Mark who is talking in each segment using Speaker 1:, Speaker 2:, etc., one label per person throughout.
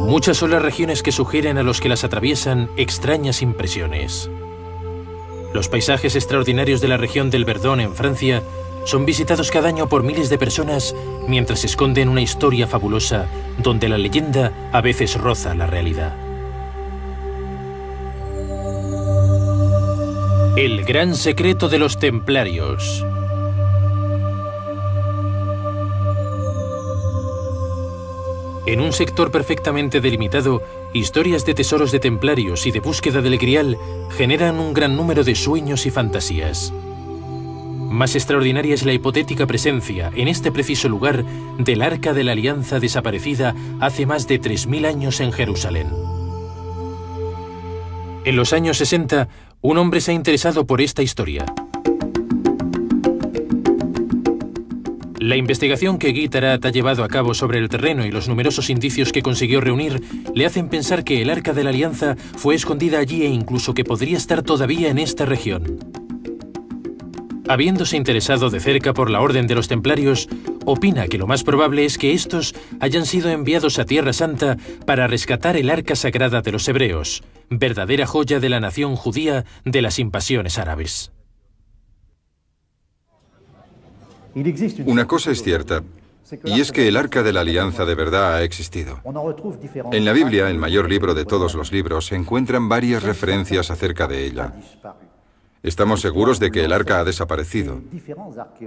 Speaker 1: Muchas son las regiones que sugieren a los que las atraviesan extrañas impresiones. Los paisajes extraordinarios de la región del Verdon en Francia son visitados cada año por miles de personas mientras esconden una historia fabulosa donde la leyenda a veces roza la realidad. El gran secreto de los templarios. En un sector perfectamente delimitado, historias de tesoros de templarios y de búsqueda del Grial generan un gran número de sueños y fantasías. Más extraordinaria es la hipotética presencia, en este preciso lugar, del Arca de la Alianza desaparecida hace más de 3000 años en Jerusalén. En los años 60, un hombre se ha interesado por esta historia. La investigación que Guy Tarat ha llevado a cabo sobre el terreno y los numerosos indicios que consiguió reunir le hacen pensar que el Arca de la Alianza fue escondida allí e incluso que podría estar todavía en esta región. Habiéndose interesado de cerca por la Orden de los Templarios, opina que lo más probable es que estos hayan sido enviados a Tierra Santa para rescatar el Arca Sagrada de los Hebreos, verdadera joya de la nación judía de las invasiones árabes.
Speaker 2: Una cosa es cierta, y es que el Arca de la Alianza de verdad ha existido. En la Biblia, el mayor libro de todos los libros, se encuentran varias referencias acerca de ella. Estamos seguros de que el Arca ha desaparecido.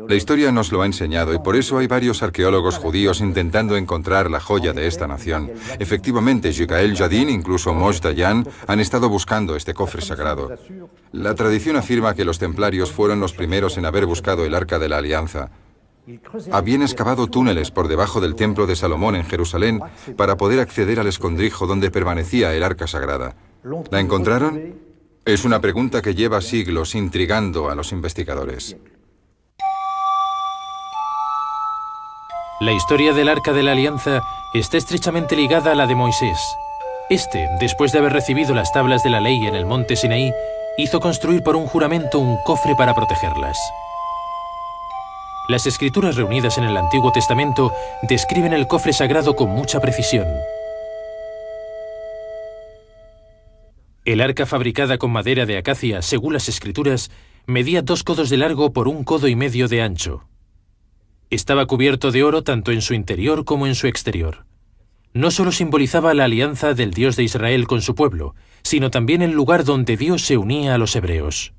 Speaker 2: La historia nos lo ha enseñado y por eso hay varios arqueólogos judíos intentando encontrar la joya de esta nación. Efectivamente, Yigael Yadin, incluso Moshe Dayan, han estado buscando este cofre sagrado. La tradición afirma que los templarios fueron los primeros en haber buscado el Arca de la Alianza. Habían excavado túneles por debajo del Templo de Salomón en Jerusalén para poder acceder al escondrijo donde permanecía el Arca Sagrada. ¿La encontraron? Es una pregunta que lleva siglos intrigando a los investigadores.
Speaker 1: La historia del Arca de la Alianza está estrechamente ligada a la de Moisés. Este, después de haber recibido las tablas de la ley en el monte Sinaí, hizo construir por un juramento un cofre para protegerlas. Las escrituras reunidas en el Antiguo Testamento describen el cofre sagrado con mucha precisión. El arca, fabricada con madera de acacia, según las escrituras, medía 2 codos de largo por 1,5 codos de ancho. Estaba cubierto de oro tanto en su interior como en su exterior. No solo simbolizaba la alianza del Dios de Israel con su pueblo, sino también el lugar donde Dios se unía a los hebreos.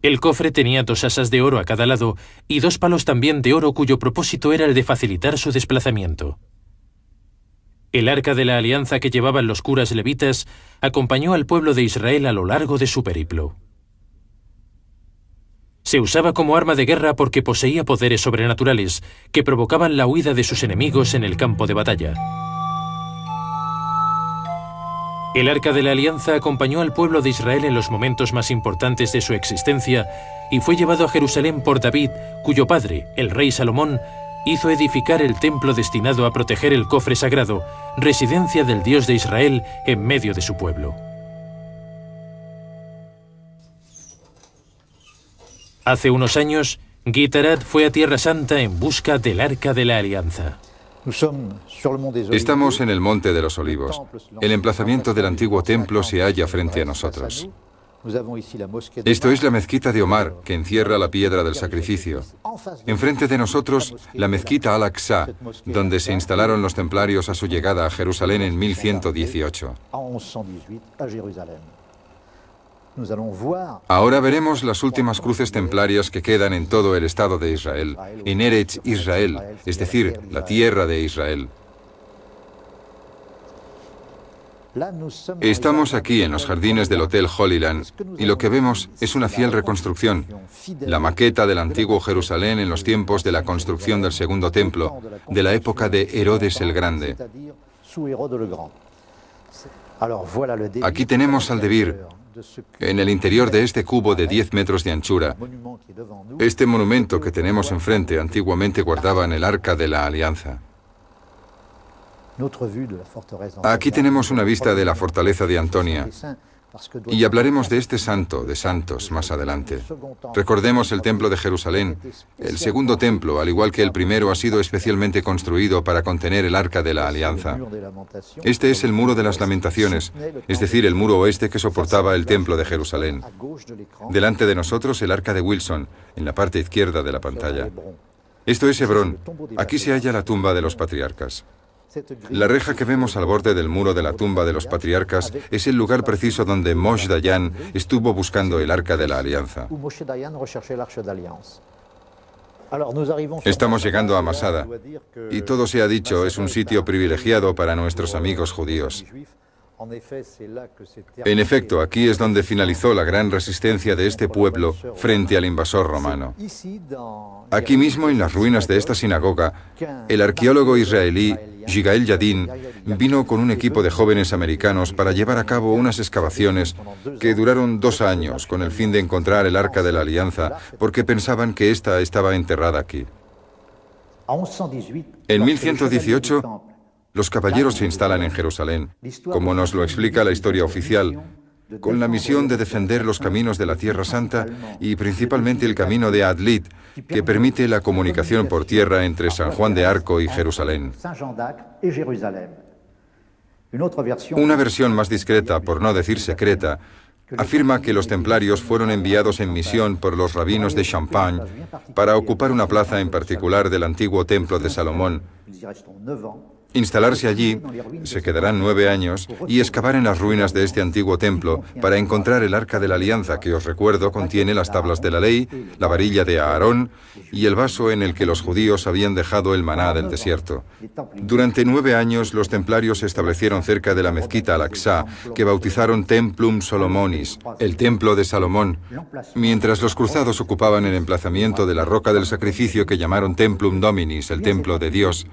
Speaker 1: El cofre tenía 2 asas de oro a cada lado y 2 palos también de oro cuyo propósito era el de facilitar su desplazamiento. El Arca de la Alianza que llevaban los curas levitas acompañó al pueblo de Israel a lo largo de su periplo. Se usaba como arma de guerra porque poseía poderes sobrenaturales que provocaban la huida de sus enemigos en el campo de batalla. El Arca de la Alianza acompañó al pueblo de Israel en los momentos más importantes de su existencia y fue llevado a Jerusalén por David, cuyo padre, el rey Salomón, hizo edificar el templo destinado a proteger el cofre sagrado, residencia del Dios de Israel en medio de su pueblo. Hace unos años, Guy Tarat fue a Tierra Santa en busca del Arca de la Alianza.
Speaker 2: Estamos en el Monte de los Olivos. El emplazamiento del antiguo templo se halla frente a nosotros. Esto es la mezquita de Omar, que encierra la piedra del sacrificio. Enfrente de nosotros, la mezquita Al-Aqsa, donde se instalaron los templarios a su llegada a Jerusalén en 1118. Ahora veremos las últimas cruces templarias que quedan en todo el Estado de Israel, en Eretz Israel, es decir, la tierra de Israel. Estamos aquí en los jardines del Hotel Holy Land y lo que vemos es una fiel reconstrucción, la maqueta del antiguo Jerusalén en los tiempos de la construcción del segundo templo, de la época de Herodes el Grande. Aquí tenemos al Debir, en el interior de este cubo de 10 metros de anchura. Este monumento que tenemos enfrente antiguamente guardaban el Arca de la Alianza. Aquí tenemos una vista de la fortaleza de Antonia. Y hablaremos de este santo, de santos, más adelante. Recordemos el templo de Jerusalén. El segundo templo, al igual que el primero, ha sido especialmente construido para contener el Arca de la Alianza. Este es el Muro de las Lamentaciones, es decir, el muro oeste que soportaba el templo de Jerusalén. Delante de nosotros, el Arca de Wilson, en la parte izquierda de la pantalla. Esto es Hebrón. Aquí se halla la tumba de los patriarcas. La reja que vemos al borde del muro de la tumba de los patriarcas es el lugar preciso donde Moshe Dayan estuvo buscando el Arca de la Alianza. Estamos llegando a Masada, y todo se ha dicho, es un sitio privilegiado para nuestros amigos judíos. En efecto, aquí es donde finalizó la gran resistencia de este pueblo frente al invasor romano. Aquí mismo, en las ruinas de esta sinagoga, el arqueólogo israelí Yigael Yadin vino con un equipo de jóvenes americanos para llevar a cabo unas excavaciones que duraron 2 años con el fin de encontrar el Arca de la Alianza, porque pensaban que ésta estaba enterrada aquí. En 1118, los caballeros se instalan en Jerusalén, como nos lo explica la historia oficial, con la misión de defender los caminos de la Tierra Santa y principalmente el camino de Adlit, que permite la comunicación por tierra entre San Juan de Arco y Jerusalén. Una versión más discreta, por no decir secreta, afirma que los templarios fueron enviados en misión por los rabinos de Champagne para ocupar una plaza en particular del antiguo templo de Salomón, instalarse allí, se quedarán 9 años, y excavar en las ruinas de este antiguo templo para encontrar el Arca de la Alianza, que os recuerdo contiene las tablas de la ley, la varilla de Aarón y el vaso en el que los judíos habían dejado el maná del desierto. Durante 9 años los templarios se establecieron cerca de la mezquita Al-Aqsa, que bautizaron Templum Solomonis, el templo de Salomón, mientras los cruzados ocupaban el emplazamiento de la roca del sacrificio que llamaron Templum Dominis, el templo de Dios.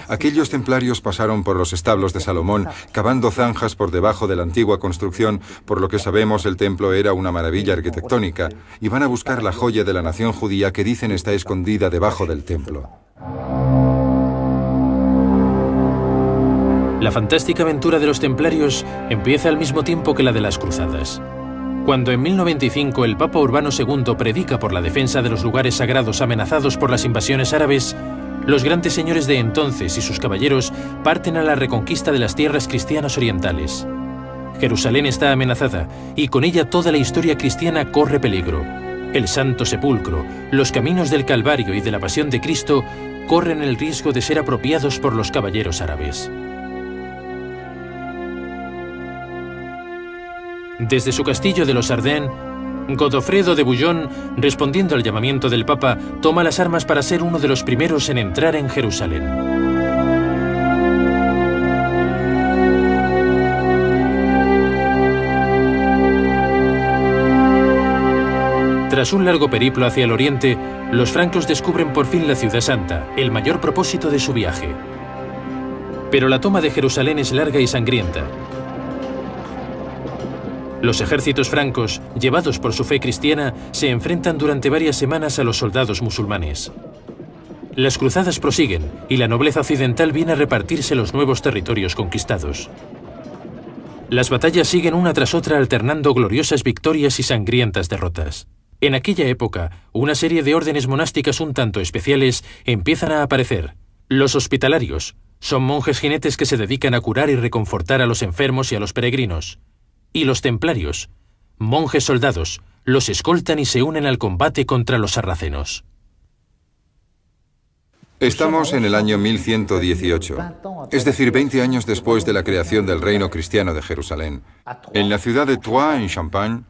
Speaker 2: Aquellos templarios pasaron por los establos de Salomón, cavando zanjas por debajo de la antigua construcción, por lo que sabemos el templo era una maravilla arquitectónica, y van a buscar la joya de la nación judía que dicen está escondida debajo del templo.
Speaker 1: La fantástica aventura de los templarios empieza al mismo tiempo que la de las cruzadas. Cuando en 1095 el Papa Urbano II predica por la defensa de los lugares sagrados amenazados por las invasiones árabes, los grandes señores de entonces y sus caballeros parten a la reconquista de las tierras cristianas orientales. Jerusalén está amenazada y con ella toda la historia cristiana corre peligro. El Santo Sepulcro, los caminos del Calvario y de la Pasión de Cristo corren el riesgo de ser apropiados por los caballeros árabes. Desde su castillo de los Ardennes, Godofredo de Bouillon, respondiendo al llamamiento del Papa, toma las armas para ser uno de los primeros en entrar en Jerusalén. Tras un largo periplo hacia el oriente, los francos descubren por fin la Ciudad Santa, el mayor propósito de su viaje. Pero la toma de Jerusalén es larga y sangrienta. Los ejércitos francos, llevados por su fe cristiana, se enfrentan durante varias semanas a los soldados musulmanes. Las cruzadas prosiguen y la nobleza occidental viene a repartirse los nuevos territorios conquistados. Las batallas siguen una tras otra alternando gloriosas victorias y sangrientas derrotas. En aquella época, una serie de órdenes monásticas un tanto especiales empiezan a aparecer. Los hospitalarios son monjes jinetes que se dedican a curar y reconfortar a los enfermos y a los peregrinos. Y los templarios, monjes soldados, los escoltan y se unen al combate contra los sarracenos.
Speaker 2: Estamos en el año 1118, es decir, 20 años después de la creación del reino cristiano de Jerusalén. En la ciudad de Troyes, en Champagne,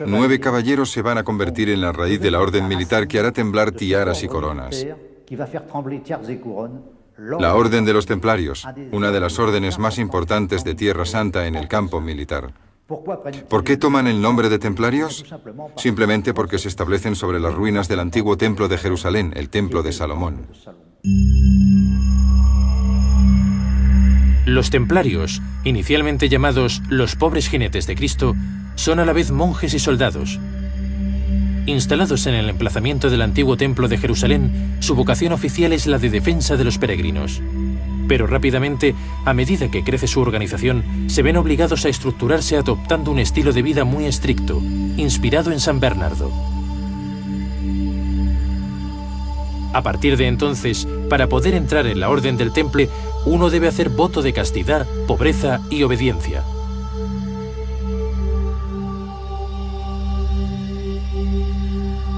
Speaker 2: 9 caballeros se van a convertir en la raíz de la orden militar que hará temblar tiaras y coronas. La Orden de los Templarios, una de las órdenes más importantes de Tierra Santa en el campo militar. ¿Por qué toman el nombre de templarios? Simplemente porque se establecen sobre las ruinas del antiguo templo de Jerusalén, el templo de Salomón.
Speaker 1: Los templarios, inicialmente llamados los pobres jinetes de Cristo, son a la vez monjes y soldados. Instalados en el emplazamiento del antiguo templo de Jerusalén, su vocación oficial es la de defensa de los peregrinos. Pero rápidamente, a medida que crece su organización, se ven obligados a estructurarse adoptando un estilo de vida muy estricto, inspirado en San Bernardo. A partir de entonces, para poder entrar en la Orden del Temple, uno debe hacer voto de castidad, pobreza y obediencia.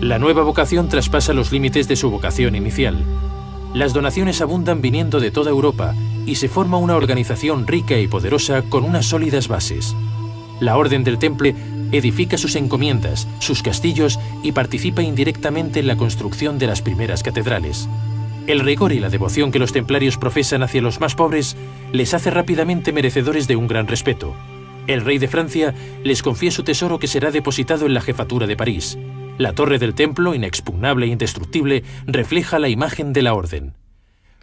Speaker 1: La nueva vocación traspasa los límites de su vocación inicial. Las donaciones abundan viniendo de toda Europa y se forma una organización rica y poderosa con unas sólidas bases. La Orden del Temple edifica sus encomiendas, sus castillos y participa indirectamente en la construcción de las primeras catedrales. El rigor y la devoción que los templarios profesan hacia los más pobres les hace rápidamente merecedores de un gran respeto. El rey de Francia les confía su tesoro que será depositado en la jefatura de París. La torre del templo, inexpugnable e indestructible, refleja la imagen de la orden.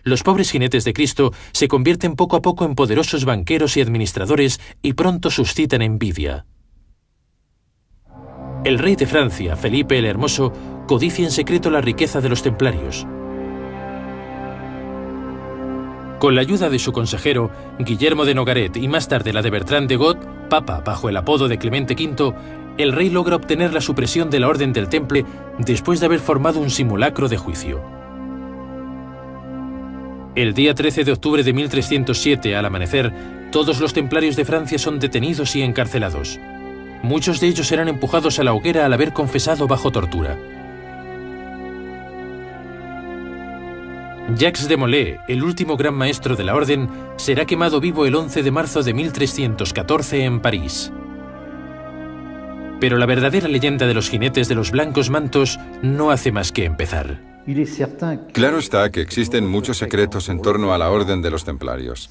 Speaker 1: Los pobres jinetes de Cristo se convierten poco a poco en poderosos banqueros y administradores y pronto suscitan envidia. El rey de Francia, Felipe el Hermoso, codicia en secreto la riqueza de los templarios. Con la ayuda de su consejero, Guillermo de Nogaret, y más tarde la de Bertrand de Got, papa bajo el apodo de Clemente V, el rey logra obtener la supresión de la Orden del Temple después de haber formado un simulacro de juicio. El día 13 de octubre de 1307, al amanecer, todos los templarios de Francia son detenidos y encarcelados. Muchos de ellos serán empujados a la hoguera al haber confesado bajo tortura. Jacques de Molay, el último gran maestro de la orden, será quemado vivo el 11 de marzo de 1314 en París. Pero la verdadera leyenda de los jinetes de los blancos mantos no hace más que empezar.
Speaker 2: Claro está que existen muchos secretos en torno a la Orden de los Templarios.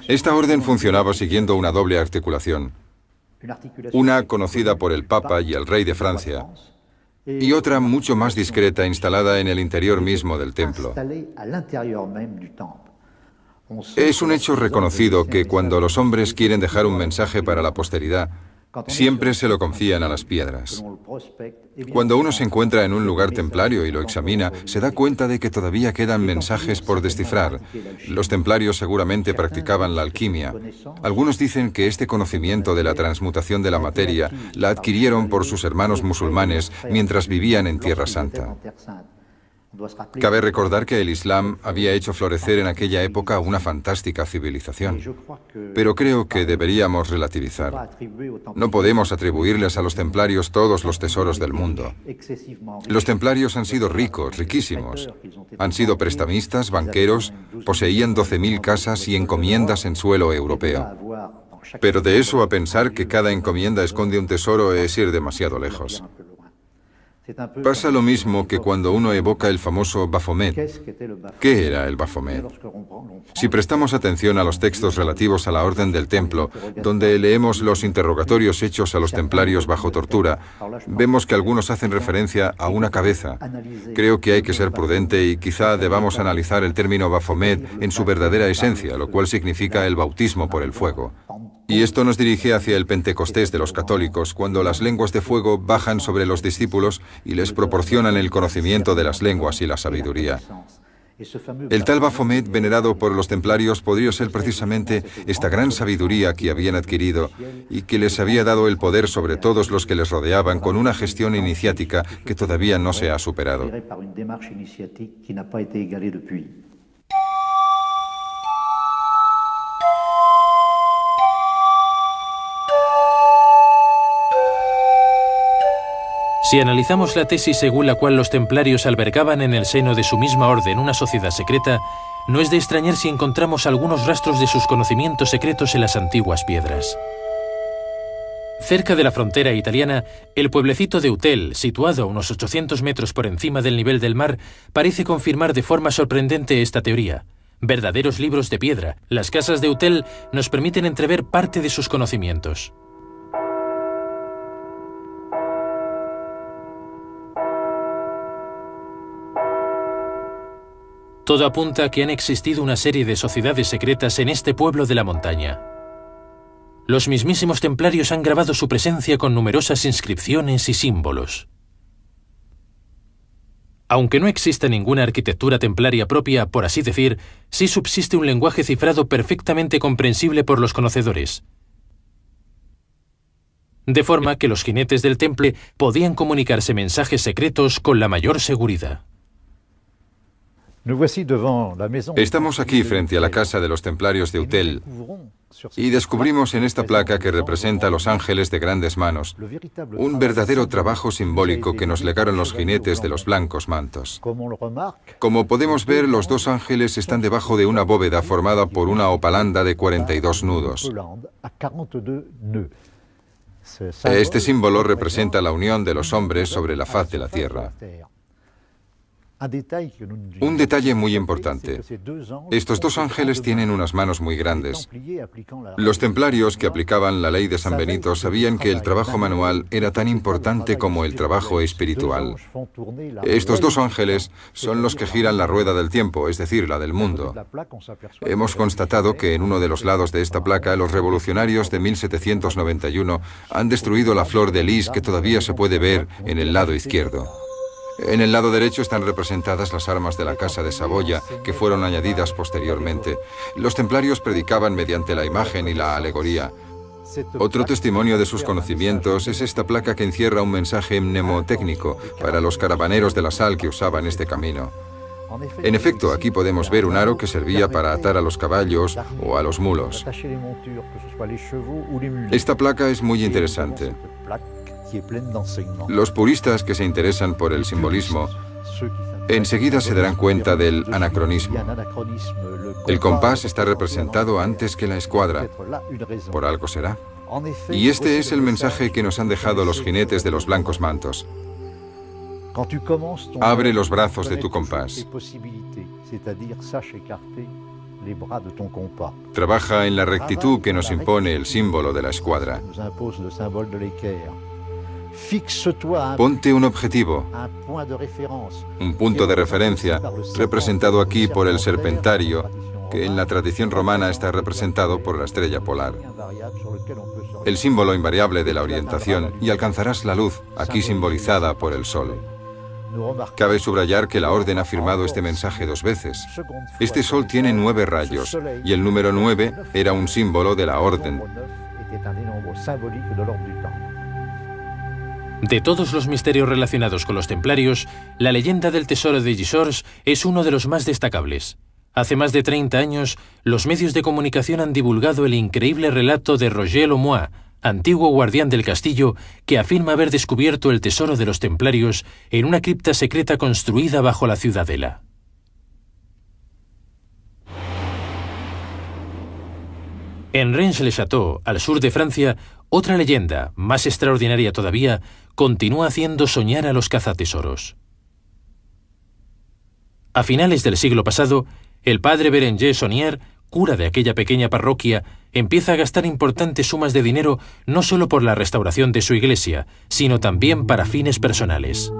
Speaker 2: Esta orden funcionaba siguiendo una doble articulación. Una conocida por el Papa y el Rey de Francia, y otra mucho más discreta instalada en el interior mismo del templo. Es un hecho reconocido que cuando los hombres quieren dejar un mensaje para la posteridad, siempre se lo confían a las piedras. Cuando uno se encuentra en un lugar templario y lo examina, se da cuenta de que todavía quedan mensajes por descifrar. Los templarios seguramente practicaban la alquimia. Algunos dicen que este conocimiento de la transmutación de la materia la adquirieron por sus hermanos musulmanes mientras vivían en Tierra Santa. Cabe recordar que el Islam había hecho florecer en aquella época una fantástica civilización. Pero creo que deberíamos relativizar. No podemos atribuirles a los templarios todos los tesoros del mundo. Los templarios han sido ricos, riquísimos. Han sido prestamistas, banqueros, poseían 12.000 casas y encomiendas en suelo europeo. Pero de eso a pensar que cada encomienda esconde un tesoro es ir demasiado lejos. Pasa lo mismo que cuando uno evoca el famoso Baphomet. ¿Qué era el Baphomet? Si prestamos atención a los textos relativos a la Orden del Templo, donde leemos los interrogatorios hechos a los templarios bajo tortura, vemos que algunos hacen referencia a una cabeza. Creo que hay que ser prudente y quizá debamos analizar el término Baphomet en su verdadera esencia, lo cual significa el bautismo por el fuego. Y esto nos dirige hacia el Pentecostés de los católicos, cuando las lenguas de fuego bajan sobre los discípulos y les proporcionan el conocimiento de las lenguas y la sabiduría. El tal Baphomet venerado por los templarios podría ser precisamente esta gran sabiduría que habían adquirido y que les había dado el poder sobre todos los que les rodeaban con una gestión iniciática que todavía no se ha superado.
Speaker 1: Si analizamos la tesis según la cual los templarios albergaban en el seno de su misma orden una sociedad secreta, no es de extrañar si encontramos algunos rastros de sus conocimientos secretos en las antiguas piedras. Cerca de la frontera italiana, el pueblecito de Utel, situado a unos 800 metros por encima del nivel del mar, parece confirmar de forma sorprendente esta teoría. Verdaderos libros de piedra, las casas de Utel nos permiten entrever parte de sus conocimientos. Todo apunta a que han existido una serie de sociedades secretas en este pueblo de la montaña. Los mismísimos templarios han grabado su presencia con numerosas inscripciones y símbolos. Aunque no exista ninguna arquitectura templaria propia, por así decir, sí subsiste un lenguaje cifrado perfectamente comprensible por los conocedores. De forma que los jinetes del Temple podían comunicarse mensajes secretos con la mayor seguridad.
Speaker 2: Estamos aquí frente a la casa de los templarios de Utel y descubrimos en esta placa que representa a los ángeles de grandes manos, un verdadero trabajo simbólico que nos legaron los jinetes de los blancos mantos. Como podemos ver, los dos ángeles están debajo de una bóveda formada por una opalanda de 42 nudos. Este símbolo representa la unión de los hombres sobre la faz de la tierra. Un detalle muy importante. Estos dos ángeles tienen unas manos muy grandes. Los templarios que aplicaban la ley de San Benito sabían que el trabajo manual era tan importante como el trabajo espiritual. Estos dos ángeles son los que giran la rueda del tiempo, es decir, la del mundo. Hemos constatado que en uno de los lados de esta placa, los revolucionarios de 1791 han destruido la flor de lis que todavía se puede ver en el lado izquierdo. En el lado derecho están representadas las armas de la Casa de Saboya, que fueron añadidas posteriormente. Los templarios predicaban mediante la imagen y la alegoría. Otro testimonio de sus conocimientos es esta placa que encierra un mensaje mnemotécnico para los caravaneros de la sal que usaban este camino. En efecto, aquí podemos ver un aro que servía para atar a los caballos o a los mulos. Esta placa es muy interesante. Los puristas que se interesan por el simbolismo enseguida se darán cuenta del anacronismo. El compás está representado antes que la escuadra. Por algo será. Y este es el mensaje que nos han dejado los jinetes de los blancos mantos. Abre los brazos de tu compás. Trabaja en la rectitud que nos impone el símbolo de la escuadra. Ponte un objetivo, un punto de referencia, representado aquí por el serpentario, que en la tradición romana está representado por la estrella polar. El símbolo invariable de la orientación, y alcanzarás la luz, aquí simbolizada por el sol. Cabe subrayar que la orden ha firmado este mensaje 2 veces. Este sol tiene 9 rayos, y el número 9 era un símbolo de la orden.
Speaker 1: De todos los misterios relacionados con los templarios, la leyenda del tesoro de Gisors es uno de los más destacables. Hace más de 30 años, los medios de comunicación han divulgado el increíble relato de Roger Lemoine, antiguo guardián del castillo, que afirma haber descubierto el tesoro de los templarios en una cripta secreta construida bajo la ciudadela. En Rennes-le-Château, al sur de Francia, otra leyenda, más extraordinaria todavía, continúa haciendo soñar a los cazatesoros. A finales del siglo pasado, el padre Berenger Saunier, cura de aquella pequeña parroquia, empieza a gastar importantes sumas de dinero no solo por la restauración de su iglesia, sino también para fines personales.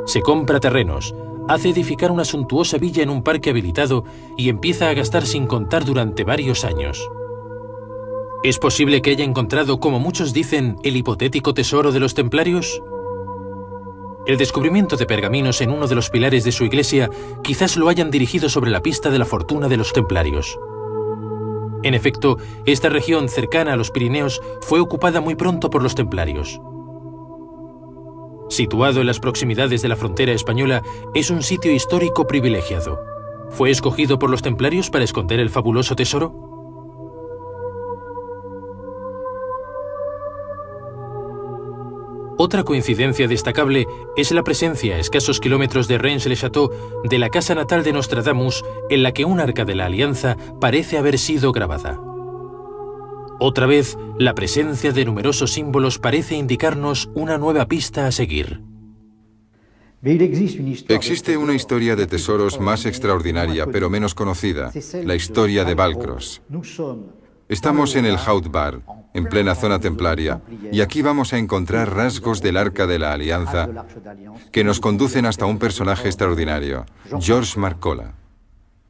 Speaker 1: Se compra terrenos, hace edificar una suntuosa villa en un parque habilitado y empieza a gastar sin contar durante varios años. ¿Es posible que haya encontrado, como muchos dicen, el hipotético tesoro de los templarios? El descubrimiento de pergaminos en uno de los pilares de su iglesia quizás lo hayan dirigido sobre la pista de la fortuna de los templarios. En efecto, esta región cercana a los Pirineos fue ocupada muy pronto por los templarios. Situado en las proximidades de la frontera española, es un sitio histórico privilegiado. ¿Fue escogido por los templarios para esconder el fabuloso tesoro? Otra coincidencia destacable es la presencia a escasos kilómetros de Rennes-le-Château de la casa natal de Nostradamus, en la que un arca de la Alianza parece haber sido grabada. Otra vez, la presencia de numerosos símbolos parece indicarnos una nueva pista a seguir.
Speaker 2: Existe una historia de tesoros más extraordinaria, pero menos conocida, la historia de Valcros. Estamos en el Haut Bar, en plena zona templaria, y aquí vamos a encontrar rasgos del Arca de la Alianza que nos conducen hasta un personaje extraordinario, Georges Marcola.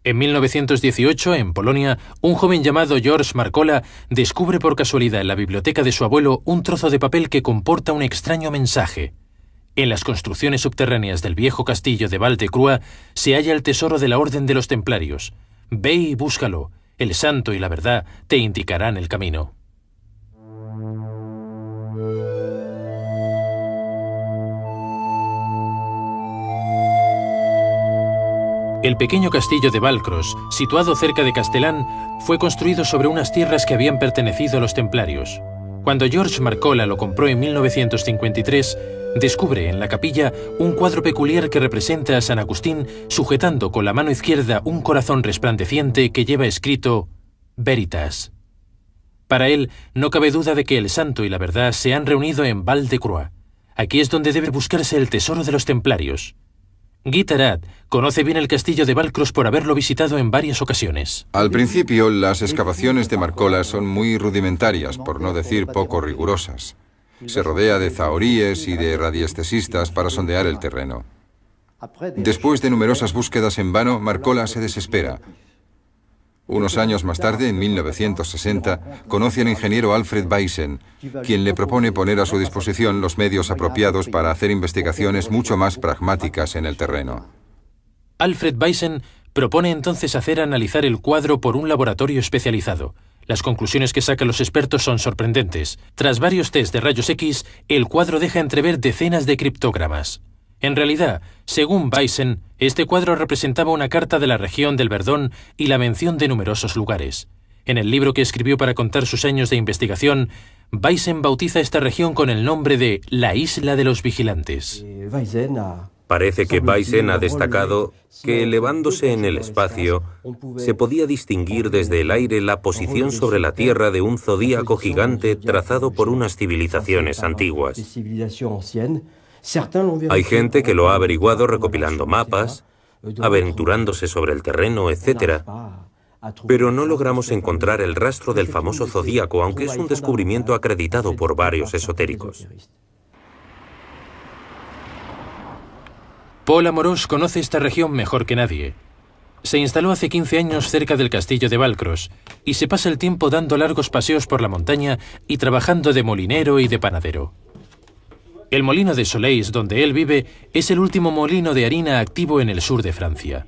Speaker 1: En 1918, en Polonia, un joven llamado Georges Marcola descubre por casualidad en la biblioteca de su abuelo un trozo de papel que comporta un extraño mensaje. En las construcciones subterráneas del viejo castillo de Val-de-Croix se halla el tesoro de la Orden de los Templarios. Ve y búscalo. El santo y la verdad te indicarán el camino. El pequeño castillo de Valcros, situado cerca de Castellán, fue construido sobre unas tierras que habían pertenecido a los templarios. Cuando George Marcola lo compró en 1953, descubre en la capilla un cuadro peculiar que representa a San Agustín sujetando con la mano izquierda un corazón resplandeciente que lleva escrito Veritas. Para él, no cabe duda de que el santo y la verdad se han reunido en Val-de-Croix. Aquí es donde debe buscarse el tesoro de los templarios. Guy Tarat conoce bien el castillo de Valcros por haberlo visitado en varias ocasiones.
Speaker 2: Al principio, las excavaciones de Marcola son muy rudimentarias, por no decir poco rigurosas. Se rodea de zahoríes y de radiestesistas para sondear el terreno. Después de numerosas búsquedas en vano, Marcola se desespera. Unos años más tarde, en 1960, conoce al ingeniero Alfred Baysen, quien le propone poner a su disposición los medios apropiados para hacer investigaciones mucho más pragmáticas en el terreno.
Speaker 1: Alfred Baysen propone entonces analizar el cuadro por un laboratorio especializado. Las conclusiones que sacan los expertos son sorprendentes. Tras varios test de rayos X, el cuadro deja entrever decenas de criptógramas. En realidad, según Baysen, este cuadro representaba una carta de la región del Verdón y la mención de numerosos lugares. En el libro que escribió para contar sus años de investigación, Baysen bautiza esta región con el nombre de la Isla de los Vigilantes.
Speaker 3: Parece que Baysen ha destacado que, elevándose en el espacio, se podía distinguir desde el aire la posición sobre la Tierra de un zodíaco gigante trazado por unas civilizaciones antiguas. Hay gente que lo ha averiguado recopilando mapas, aventurándose sobre el terreno, etc. Pero no logramos encontrar el rastro del famoso zodíaco, aunque es un descubrimiento acreditado por varios esotéricos.
Speaker 1: Paul Amorós conoce esta región mejor que nadie. Se instaló hace 15 años cerca del castillo de Valcros y se pasa el tiempo dando largos paseos por la montaña y trabajando de molinero y de panadero. El molino de Soleis, donde él vive, es el último molino de harina activo en el sur de Francia.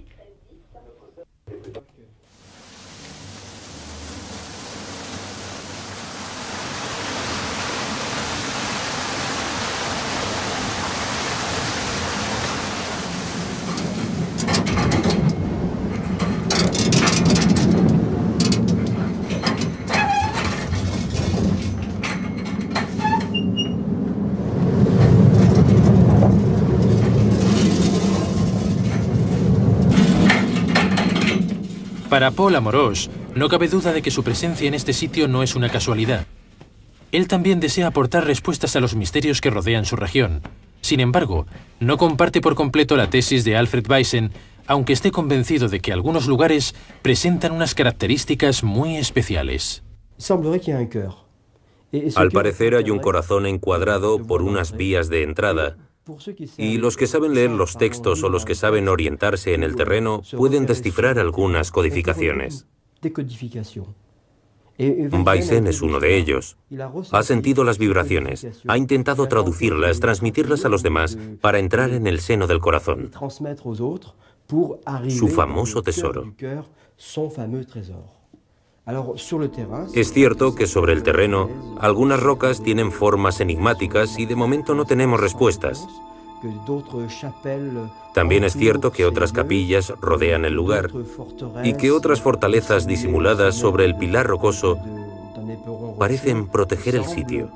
Speaker 1: Para Paul Amorós, no cabe duda de que su presencia en este sitio no es una casualidad. Él también desea aportar respuestas a los misterios que rodean su región. Sin embargo, no comparte por completo la tesis de Alfred Baysen, aunque esté convencido de que algunos lugares presentan unas características muy especiales.
Speaker 3: Al parecer hay un corazón encuadrado por unas vías de entrada, y los que saben leer los textos o los que saben orientarse en el terreno pueden descifrar algunas codificaciones. Baysen es uno de ellos. Ha sentido las vibraciones, ha intentado traducirlas, transmitirlas a los demás para entrar en el seno del corazón. Su famoso tesoro. Es cierto que sobre el terreno, algunas rocas tienen formas enigmáticas y de momento no tenemos respuestas. También es cierto que otras capillas rodean el lugar y que otras fortalezas disimuladas sobre el pilar rocoso parecen proteger el sitio.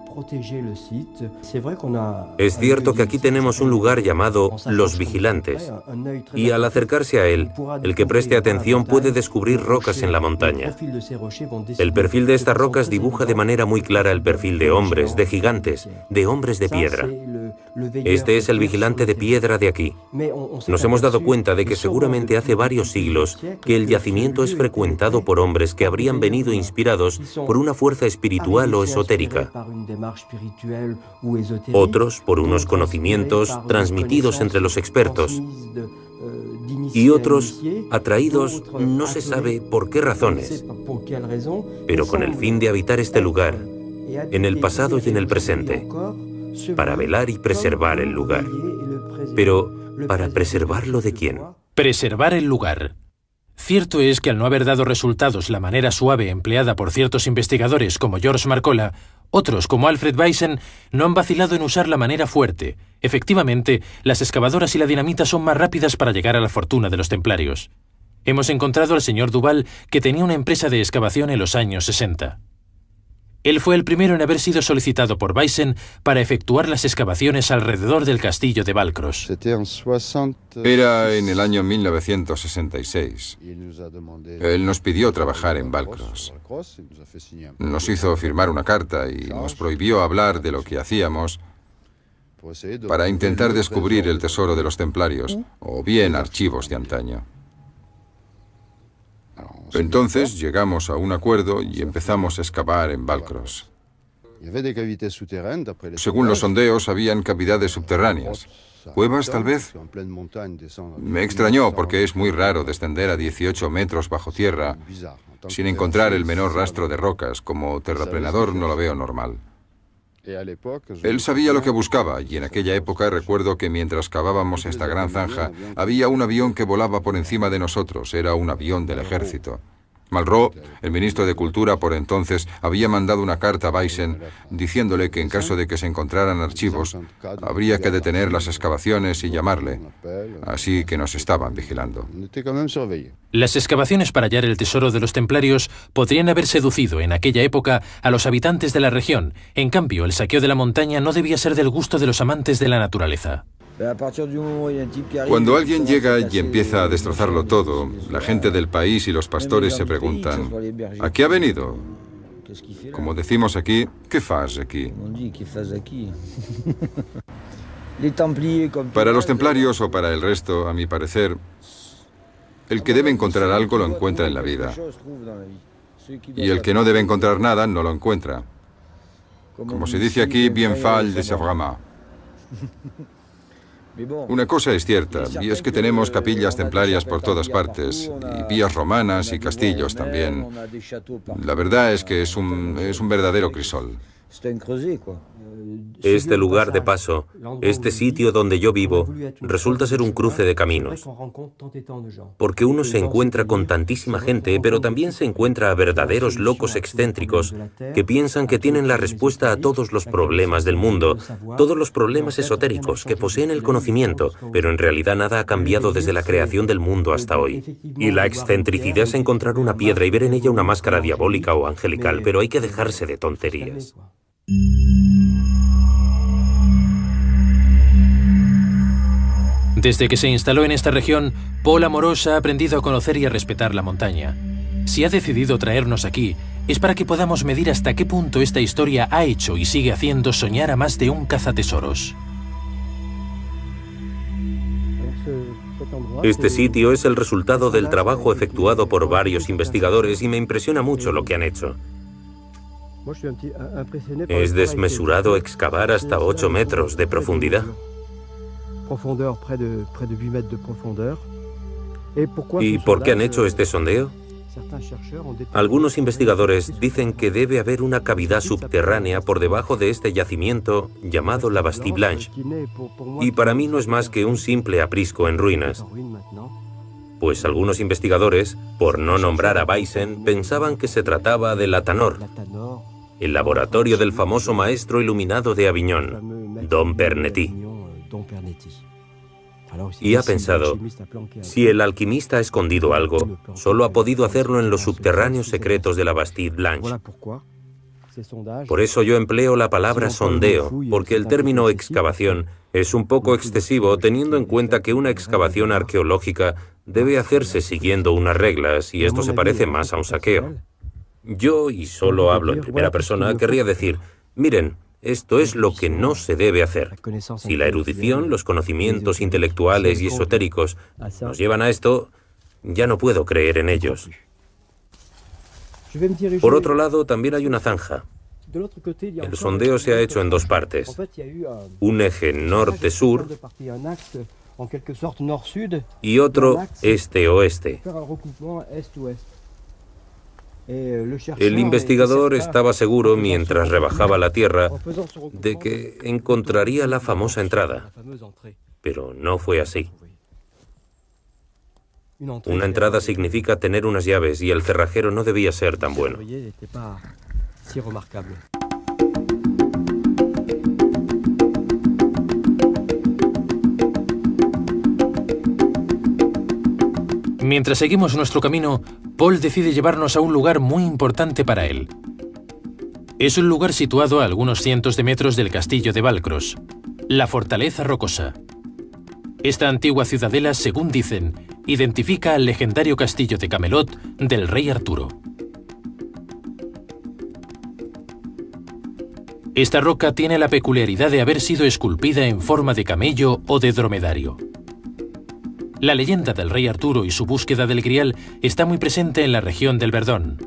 Speaker 3: Es cierto que aquí tenemos un lugar llamado Los Vigilantes, y al acercarse a él, el que preste atención puede descubrir rocas en la montaña. El perfil de estas rocas dibuja de manera muy clara el perfil de hombres, de gigantes, de hombres de piedra. Este es el vigilante de piedra de aquí. Nos hemos dado cuenta de que seguramente hace varios siglos que el yacimiento es frecuentado por hombres que habrían venido inspirados por una fuerza espiritual o esotérica. Otros por unos conocimientos transmitidos entre los expertos. Y otros atraídos no se sabe por qué razones, pero con el fin de habitar este lugar, en el pasado y en el presente. para velar y preservar el lugar. Pero, ¿para preservarlo de quién?
Speaker 1: Preservar el lugar. Cierto es que al no haber dado resultados la manera suave empleada por ciertos investigadores como George Marcola, otros como Alfred Weissen no han vacilado en usar la manera fuerte. Efectivamente, las excavadoras y la dinamita son más rápidas para llegar a la fortuna de los templarios. Hemos encontrado al señor Duval, que tenía una empresa de excavación en los años 60. Él fue el primero en haber sido solicitado por Weissen para efectuar las excavaciones alrededor del castillo de Valcros.
Speaker 2: Era en el año 1966. Él nos pidió trabajar en Valcros. Nos hizo firmar una carta y nos prohibió hablar de lo que hacíamos para intentar descubrir el tesoro de los templarios, o bien archivos de antaño. Entonces llegamos a un acuerdo y empezamos a excavar en Valcros. Según los sondeos, habían cavidades subterráneas. ¿Cuevas, tal vez? Me extrañó porque es muy raro descender a 18 metros bajo tierra sin encontrar el menor rastro de rocas. Como terraplenador no lo veo normal. Él sabía lo que buscaba, y en aquella época recuerdo que mientras cavábamos esta gran zanja, había un avión que volaba por encima de nosotros. Era un avión del ejército. Malraux, el ministro de Cultura por entonces, había mandado una carta a Weissen diciéndole que en caso de que se encontraran archivos, habría que detener las excavaciones y llamarle. Así que nos estaban vigilando.
Speaker 1: Las excavaciones para hallar el tesoro de los templarios podrían haber seducido en aquella época a los habitantes de la región. En cambio, el saqueo de la montaña no debía ser del gusto de los amantes de la naturaleza.
Speaker 2: Cuando alguien llega y empieza a destrozarlo todo, la gente del país y los pastores se preguntan, ¿a qué ha venido? Como decimos aquí, ¿qué fas aquí? Para los templarios o para el resto, a mi parecer, el que debe encontrar algo lo encuentra en la vida. Y el que no debe encontrar nada no lo encuentra. Como se dice aquí, bien fall de Savrama. Una cosa es cierta, y es que tenemos capillas templarias por todas partes, y vías romanas y castillos también. La verdad es que es un verdadero crisol.
Speaker 3: Este lugar de paso, este sitio donde yo vivo, resulta ser un cruce de caminos. Porque uno se encuentra con tantísima gente, pero también se encuentra a verdaderos locos excéntricos que piensan que tienen la respuesta a todos los problemas del mundo, todos los problemas esotéricos, que poseen el conocimiento, pero en realidad nada ha cambiado desde la creación del mundo hasta hoy. Y la excentricidad es encontrar una piedra y ver en ella una máscara diabólica o angelical, pero hay que dejarse de tonterías.
Speaker 1: Desde que se instaló en esta región, Paul Amorós ha aprendido a conocer y a respetar la montaña. Si ha decidido traernos aquí, es para que podamos medir hasta qué punto esta historia ha hecho y sigue haciendo soñar a más de un cazatesoros.
Speaker 3: Este sitio es el resultado del trabajo efectuado por varios investigadores y me impresiona mucho lo que han hecho. Es desmesurado excavar hasta 8 metros de profundidad. ¿Y por qué han hecho este sondeo? Algunos investigadores dicen que debe haber una cavidad subterránea por debajo de este yacimiento llamado la Bastille Blanche, y para mí no es más que un simple aprisco en ruinas. Pues algunos investigadores, por no nombrar a Weissen, pensaban que se trataba de la Tanor, el laboratorio del famoso maestro iluminado de Aviñón, Dom Pernetti. Y ha pensado, si el alquimista ha escondido algo, solo ha podido hacerlo en los subterráneos secretos de la Bastille Blanche. Por eso yo empleo la palabra sondeo, porque el término excavación es un poco excesivo teniendo en cuenta que una excavación arqueológica debe hacerse siguiendo unas reglas y esto se parece más a un saqueo. Yo, y solo hablo en primera persona, querría decir, miren, esto es lo que no se debe hacer. Si la erudición, los conocimientos intelectuales y esotéricos nos llevan a esto, ya no puedo creer en ellos. Por otro lado, también hay una zanja. El sondeo se ha hecho en dos partes. Un eje norte-sur y otro este-oeste. El investigador estaba seguro, mientras rebajaba la tierra, de que encontraría la famosa entrada. Pero no fue así. Una entrada significa tener unas llaves y el cerrajero no debía ser tan bueno.
Speaker 1: Mientras seguimos nuestro camino, Paul decide llevarnos a un lugar muy importante para él. Es un lugar situado a algunos cientos de metros del castillo de Valcros, la Fortaleza Rocosa. Esta antigua ciudadela, según dicen, identifica al legendario castillo de Camelot del rey Arturo. Esta roca tiene la peculiaridad de haber sido esculpida en forma de camello o de dromedario. La leyenda del rey Arturo y su búsqueda del Grial está muy presente en la región del Verdón.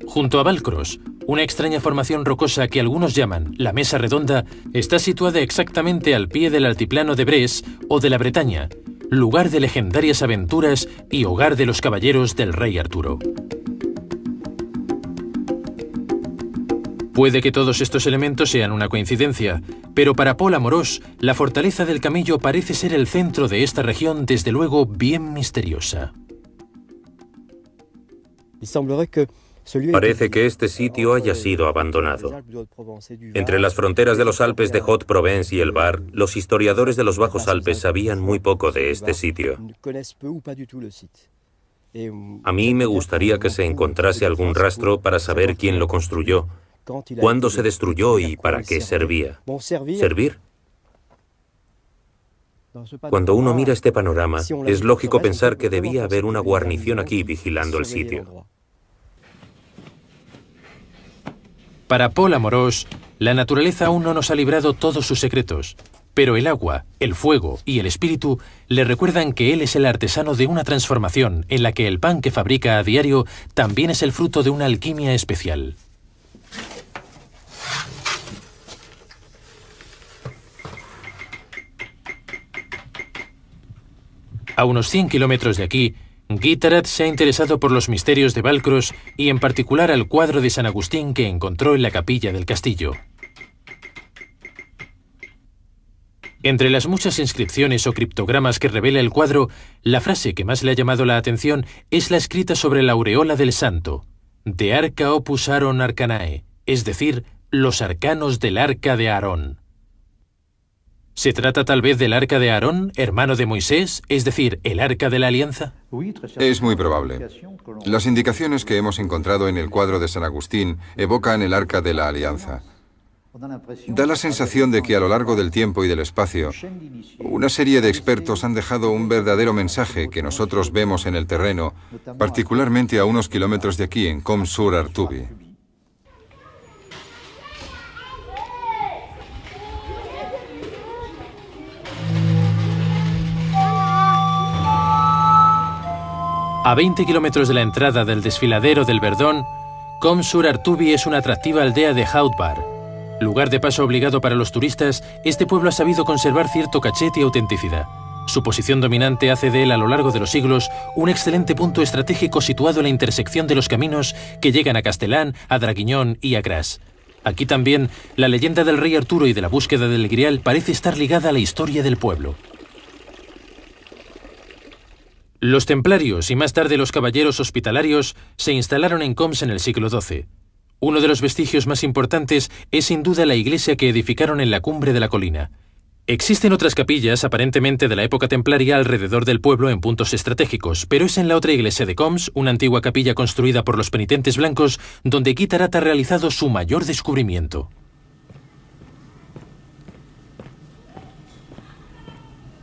Speaker 1: Junto a Valcros, una extraña formación rocosa que algunos llaman la Mesa Redonda está situada exactamente al pie del altiplano de Bresse o de la Bretaña, lugar de legendarias aventuras y hogar de los caballeros del rey Arturo. Puede que todos estos elementos sean una coincidencia, pero para Paul Amorós, la fortaleza del Camillo parece ser el centro de esta región, desde luego bien misteriosa.
Speaker 3: Parece que este sitio haya sido abandonado. Entre las fronteras de los Alpes de Haute-Provence y el Var, los historiadores de los Bajos Alpes sabían muy poco de este sitio. A mí me gustaría que se encontrase algún rastro para saber quién lo construyó, cuándo se destruyó y para qué servía. ¿Servir? Cuando uno mira este panorama, es lógico pensar que debía haber una guarnición aquí vigilando el sitio.
Speaker 1: Para Paul Amorós, la naturaleza aún no nos ha librado todos sus secretos, pero el agua, el fuego y el espíritu le recuerdan que él es el artesano de una transformación en la que el pan que fabrica a diario también es el fruto de una alquimia especial. A unos 100 kilómetros de aquí, Guitarat se ha interesado por los misterios de Valcros y en particular al cuadro de San Agustín que encontró en la capilla del castillo. Entre las muchas inscripciones o criptogramas que revela el cuadro, la frase que más le ha llamado la atención es la escrita sobre la aureola del santo, de Arca Opus Aaron Arcanae, es decir, los arcanos del arca de Aarón. ¿Se trata tal vez del arca de Aarón, hermano de Moisés, es decir, el arca de la alianza?
Speaker 2: Es muy probable. Las indicaciones que hemos encontrado en el cuadro de San Agustín evocan el arca de la alianza. Da la sensación de que a lo largo del tiempo y del espacio, una serie de expertos han dejado un verdadero mensaje que nosotros vemos en el terreno, particularmente a unos kilómetros de aquí, en Comps-sur-Artuby.
Speaker 1: A 20 kilómetros de la entrada del desfiladero del Verdón, Comps-sur-Artuby es una atractiva aldea de Haut-Var. Lugar de paso obligado para los turistas, este pueblo ha sabido conservar cierto cachet y autenticidad. Su posición dominante hace de él a lo largo de los siglos un excelente punto estratégico situado en la intersección de los caminos que llegan a Castellán, a Draguignan y a Grasse. Aquí también, la leyenda del rey Arturo y de la búsqueda del Grial parece estar ligada a la historia del pueblo. Los templarios y más tarde los caballeros hospitalarios se instalaron en Comps en el siglo XII. Uno de los vestigios más importantes es sin duda la iglesia que edificaron en la cumbre de la colina. Existen otras capillas aparentemente de la época templaria alrededor del pueblo en puntos estratégicos, pero es en la otra iglesia de Comps, una antigua capilla construida por los penitentes blancos, donde Guitarat ha realizado su mayor descubrimiento.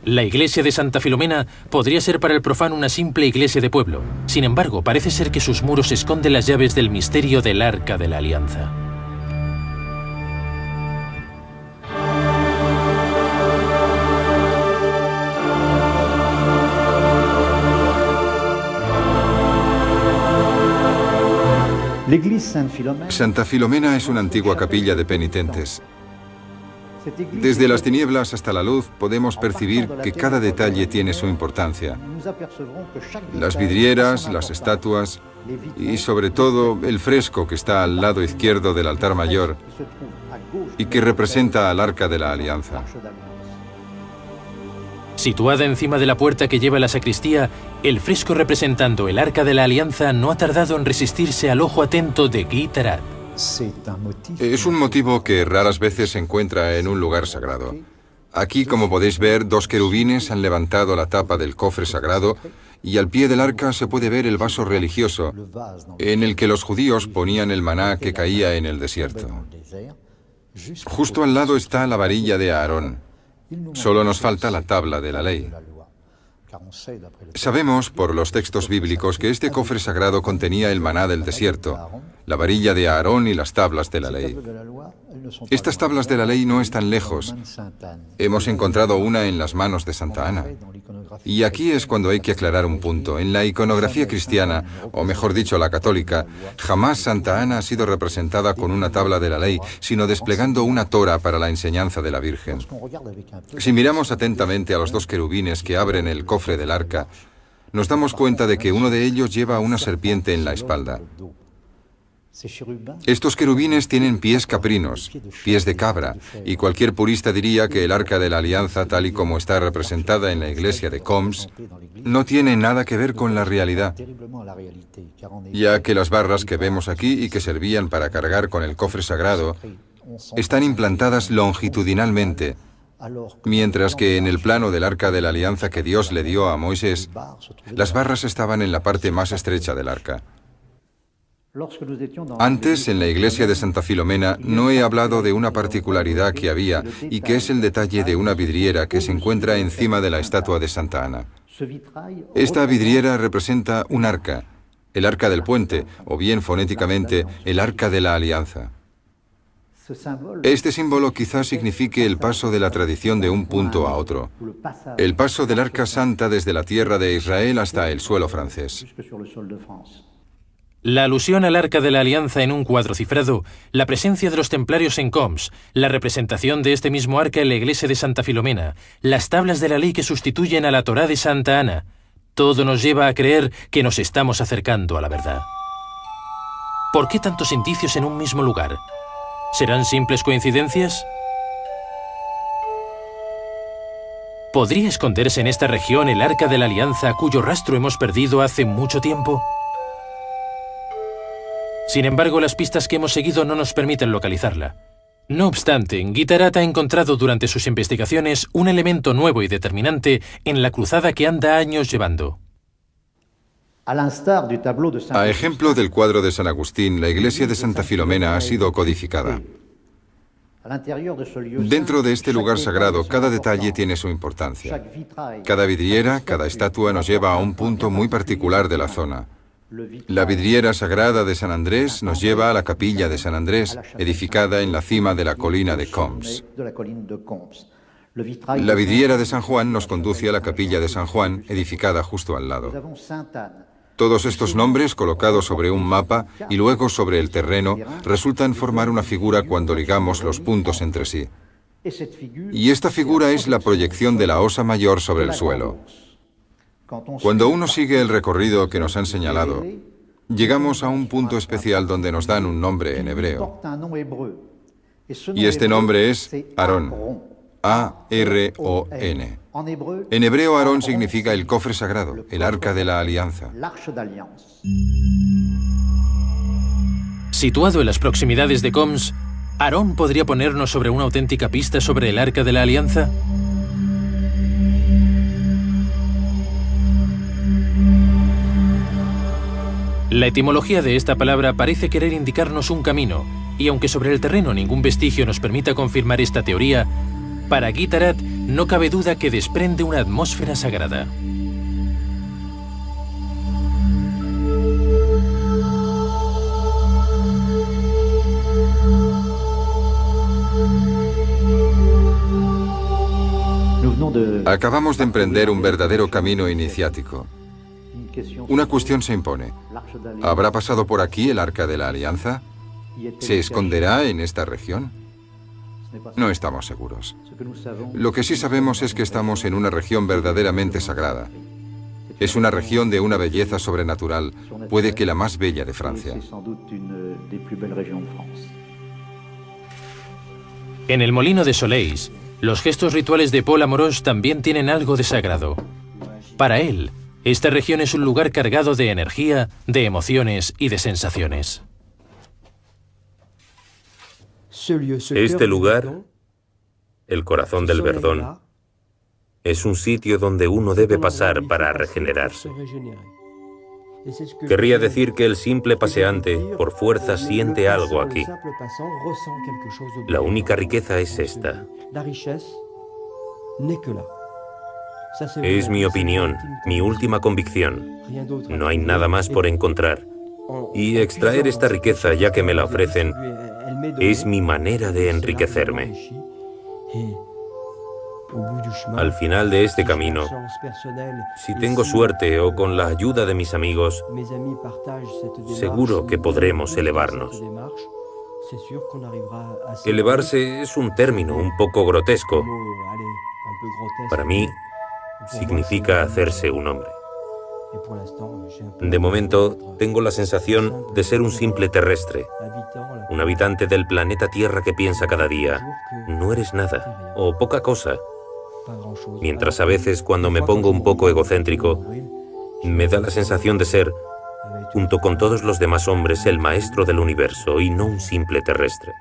Speaker 1: La iglesia de Santa Filomena podría ser para el profano una simple iglesia de pueblo. Sin embargo, parece ser que sus muros esconden las llaves del misterio del Arca de la Alianza.
Speaker 2: Santa Filomena es una antigua capilla de penitentes. Desde las tinieblas hasta la luz podemos percibir que cada detalle tiene su importancia. Las vidrieras, las estatuas y sobre todo el fresco que está al lado izquierdo del altar mayor y que representa al Arca de la Alianza.
Speaker 1: Situada encima de la puerta que lleva a la sacristía, el fresco representando el Arca de la Alianza no ha tardado en resistirse al ojo atento de Guy Tarat.
Speaker 2: Es un motivo que raras veces se encuentra en un lugar sagrado. Aquí, como podéis ver, dos querubines han levantado la tapa del cofre sagrado y al pie del arca se puede ver el vaso religioso en el que los judíos ponían el maná que caía en el desierto. Justo al lado está la varilla de Aarón. Solo nos falta la tabla de la ley. Sabemos por los textos bíblicos que este cofre sagrado contenía el maná del desierto, la varilla de Aarón y las tablas de la ley. Estas tablas de la ley no están lejos. Hemos encontrado una en las manos de Santa Ana. Y aquí es cuando hay que aclarar un punto. En la iconografía cristiana, o mejor dicho, la católica, jamás Santa Ana ha sido representada con una tabla de la ley, sino desplegando una tora para la enseñanza de la Virgen. Si miramos atentamente a los dos querubines que abren el cofre del arca, nos damos cuenta de que uno de ellos lleva una serpiente en la espalda. Estos querubines tienen pies caprinos, pies de cabra, y cualquier purista diría que el Arca de la Alianza, tal y como está representada en la iglesia de Combs, no tiene nada que ver con la realidad, ya que las barras que vemos aquí y que servían para cargar con el cofre sagrado están implantadas longitudinalmente, mientras que en el plano del Arca de la Alianza que Dios le dio a Moisés, las barras estaban en la parte más estrecha del arca. Antes, en la iglesia de Santa Filomena, no he hablado de una particularidad que había y que es el detalle de una vidriera que se encuentra encima de la estatua de Santa Ana. Esta vidriera representa un arca, el arca del puente, o bien fonéticamente, el Arca de la Alianza. Este símbolo quizás signifique el paso de la tradición de un punto a otro, el paso del Arca Santa desde la tierra de Israel hasta el suelo francés.
Speaker 1: La alusión al Arca de la Alianza en un cuadro cifrado, la presencia de los templarios en Combs, la representación de este mismo arca en la iglesia de Santa Filomena, las tablas de la ley que sustituyen a la Torá de Santa Ana, todo nos lleva a creer que nos estamos acercando a la verdad. ¿Por qué tantos indicios en un mismo lugar? ¿Serán simples coincidencias? ¿Podría esconderse en esta región el Arca de la Alianza cuyo rastro hemos perdido hace mucho tiempo? Sin embargo, las pistas que hemos seguido no nos permiten localizarla. No obstante, Guy Tarat ha encontrado durante sus investigaciones un elemento nuevo y determinante en la cruzada que anda años llevando.
Speaker 2: A ejemplo del cuadro de San Agustín, la iglesia de Santa Filomena ha sido codificada. Dentro de este lugar sagrado, cada detalle tiene su importancia. Cada vidriera, cada estatua nos lleva a un punto muy particular de la zona. La vidriera sagrada de San Andrés nos lleva a la capilla de San Andrés, edificada en la cima de la colina de Combs. La vidriera de San Juan nos conduce a la capilla de San Juan, edificada justo al lado. Todos estos nombres, colocados sobre un mapa y luego sobre el terreno, resultan formar una figura cuando ligamos los puntos entre sí. Y esta figura es la proyección de la osa mayor sobre el suelo. Cuando uno sigue el recorrido que nos han señalado, llegamos a un punto especial donde nos dan un nombre en hebreo. Y este nombre es Aarón. A-R-O-N. En hebreo, Aarón significa el cofre sagrado, el Arca de la Alianza.
Speaker 1: Situado en las proximidades de Combs, ¿Aarón podría ponernos sobre una auténtica pista sobre el Arca de la Alianza? La etimología de esta palabra parece querer indicarnos un camino, y aunque sobre el terreno ningún vestigio nos permita confirmar esta teoría, para Guy Tarat no cabe duda que desprende una atmósfera sagrada.
Speaker 2: Acabamos de emprender un verdadero camino iniciático. Una cuestión se impone. ¿Habrá pasado por aquí el Arca de la Alianza? ¿Se esconderá en esta región? No estamos seguros. Lo que sí sabemos es que estamos en una región verdaderamente sagrada. Es una región de una belleza sobrenatural, puede que la más bella de Francia.
Speaker 1: En el molino de Soleis, los gestos rituales de Paul Amorós también tienen algo de sagrado. Para él, esta región es un lugar cargado de energía, de emociones y de sensaciones.
Speaker 3: Este lugar, el corazón del Verdón, es un sitio donde uno debe pasar para regenerarse. Querría decir que el simple paseante, por fuerza, siente algo aquí. La única riqueza es esta. Es mi opinión, mi última convicción. No hay nada más por encontrar. Y extraer esta riqueza, ya que me la ofrecen, es mi manera de enriquecerme. Al final de este camino, si tengo suerte o con la ayuda de mis amigos, seguro que podremos elevarnos. Elevarse es un término un poco grotesco. Para mí, significa hacerse un hombre. De momento, tengo la sensación de ser un simple terrestre, un habitante del planeta Tierra que piensa cada día, no eres nada, o poca cosa. Mientras a veces, cuando me pongo un poco egocéntrico, me da la sensación de ser, junto con todos los demás hombres, el maestro del universo y no un simple terrestre.